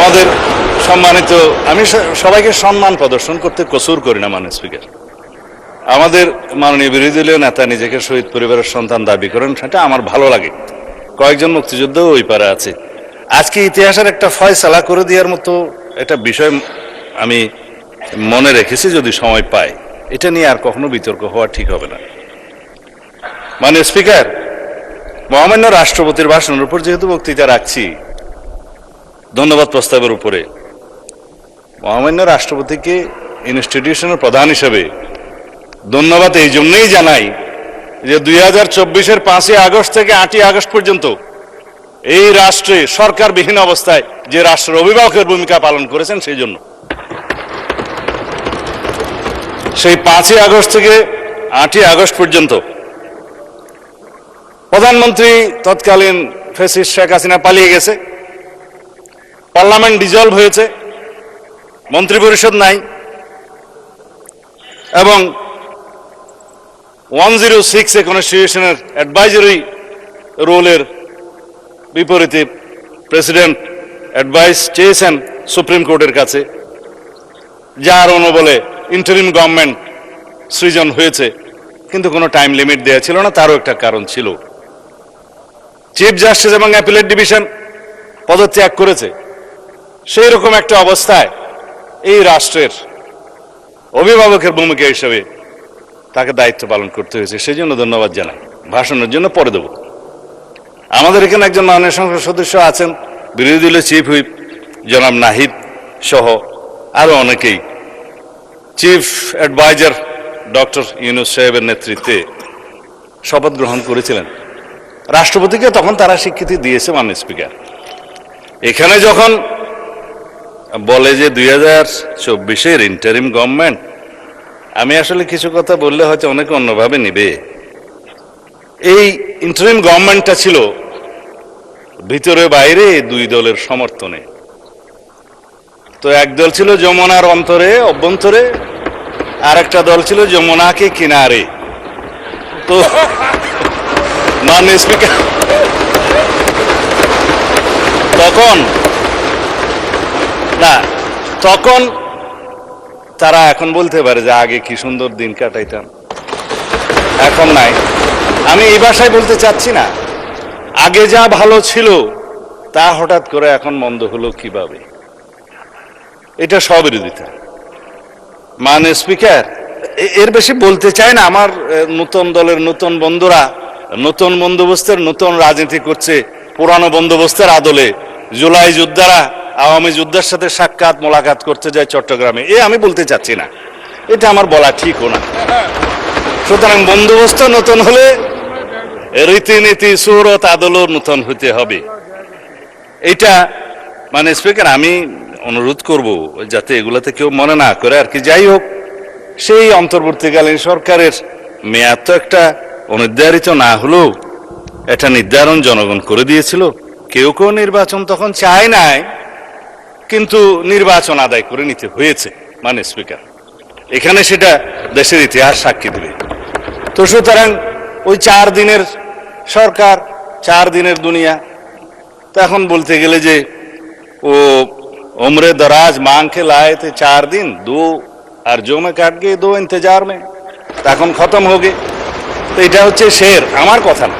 আমাদের সম্মানিত, আমি সবাইকে সম্মান প্রদর্শন করতে কসুর করি না মাননীয় স্পিকার। আমাদের মাননীয় বিরোধী দলীয় নেতা নিজেকে শহীদ পরিবারের সন্তান দাবি করেন, সেটা আমার ভালো লাগে। কয়েকজন মুক্তিযোদ্ধাও ওই পারে আছে। আজকে ইতিহাসের একটা ফয়সালা করে দেওয়ার মতো একটা বিষয় আমি মনে রেখেছি, যদি সময় পাই এটা নিয়ে আর কখনো বিতর্ক হওয়া ঠিক হবে না। মাননীয় স্পিকার, মহামান্য রাষ্ট্রপতির ভাষণের উপর যেহেতু বক্তৃতা রাখছি, ধন্যবাদ প্রস্তাবের উপরে মহামান্য রাষ্ট্রপতিকে ইনস্টিটিউশনের প্রধান হিসেবে ধন্যবাদ এই জন্যই জানাই যে 2024-এর 5ই আগস্ট থেকে 8ই আগস্ট পর্যন্ত এই রাষ্ট্রে সরকারবিহীন অবস্থায় যে রাষ্ট্রের অভিভাবকের ভূমিকা পালন করেছেন, সেই জন্য সেই 5ই আগস্ট থেকে 8ই আগস্ট পর্যন্ত প্রধানমন্ত্রী তৎকালীন ফ্যাসিস্ট শেখ হাসিনা পালিয়ে গেছে, পার্লামেন্ট ডিজলভ হয়েছে, মন্ত্রিপরিষদ নাই, এবং 106 কনস্টিটিউশনের অ্যাডভাইজারি রোলের বিপরীতে প্রেসিডেন্ট অ্যাডভাইস চেয়েছেন সুপ্রিম কোর্টের কাছে, যার অনুবলে ইন্টারিম গভর্নমেন্ট সৃজন হয়েছে, কিন্তু কোনো টাইম লিমিট দেওয়া ছিল না। তারও একটা কারণ ছিল, চিফ জাস্টিস এবং অ্যাপিলেট ডিভিশন পদত্যাগ করেছে। সেই রকম একটা অবস্থায় এই রাষ্ট্রের অভিভাবকের ভূমিকা হিসেবে তাকে দায়িত্ব পালন করতে হয়েছে। সেই জন্য ধন্যবাদ জানাই। ভাষণের জন্য পরে দেব। আমাদের এখানে একজন মাননীয় সংসদ সদস্য আছেন, বিরোধী দলের চিফ হুইপ জনাব নাহিদ সহ আরো অনেকেই চিফ অ্যাডভাইজার ডক্টর ইউনূস সাহেবের নেতৃত্বে শপথ গ্রহণ করেছিলেন। রাষ্ট্রপতিকে তখন তারা স্বীকৃতি দিয়েছে মাননীয় স্পিকার। এখানে যখন বলে যে 2024-এর ইন্টারিম গভর্নমেন্ট, আমি আসলে কিছু কথা বললে হয়তো অনেকে অন্যভাবে নিবে। এই ইন্টারিম গভর্নমেন্টটা ছিল ভিতরে বাইরে দুই দলের সমর্থনে। তো এক দল ছিল যমুনার অভ্যন্তরে, আর একটা দল ছিল যমুনাকে কিনারে। তো মাননীয় স্পিকার, তখন তারা এখন বলতে পারে যে আগে কি সুন্দর দিন কাটাইতাম, এখন নাই। আমি এই ভাষায় বলতে চাচ্ছি না, আগে যা ভালো ছিল তা হঠাৎ করে এখন মন্দ হলো কিভাবে, এটা স্ববিরোধিতা। মাননীয় স্পিকার, এর বেশি বলতে চাই না। আমার নতুন দলের নতুন বন্ধুরা নতুন বন্দোবস্তের নতুন রাজনীতি করছে, পুরানো বন্দোবস্তের আদলে জুলাই যোদ্ধারা আওয়ামী যোদ্ধার সাথে সাক্ষাৎ মোলাকাত করতে যায় চট্টগ্রামে, আমি বলতে চাচ্ছি না, এটা আমার বলা ঠিকও না। সুতরাং বন্দোবস্ত নতুন হলে রীতিনীতি সুরত আদলও নতুন হতে হবে। এটা মানে স্পিকার, আমি অনুরোধ করব যাতে এগুলাতে কেউ মনে না করে আর কি। যাই হোক, সেই অন্তর্বর্তীকালীন সরকারের মেয়াদ তো একটা অনির্ধারিত না হলেও এটা নির্ধারণ জনগণ করে দিয়েছিল। কেউ কেউ নির্বাচন তখন চায় নাই, কিন্তু নির্বাচন আদায় করে নিতে হয়েছে। মানে স্পিকার, এখানে সেটা দেশের ইতিহাস সাক্ষী দেবে। তো সুতরাং ওই 4 দিনের সরকার, 4 দিনের দুনিয়া। তো এখন বলতে গেলে যে ও उम्र दराज मांग के लाए थे 4 दिन, 2 अर्जों में काट गए, 2 इंतजार में, तখন খতম हो गए। তো এটা হচ্ছে শের, আমার কথা না।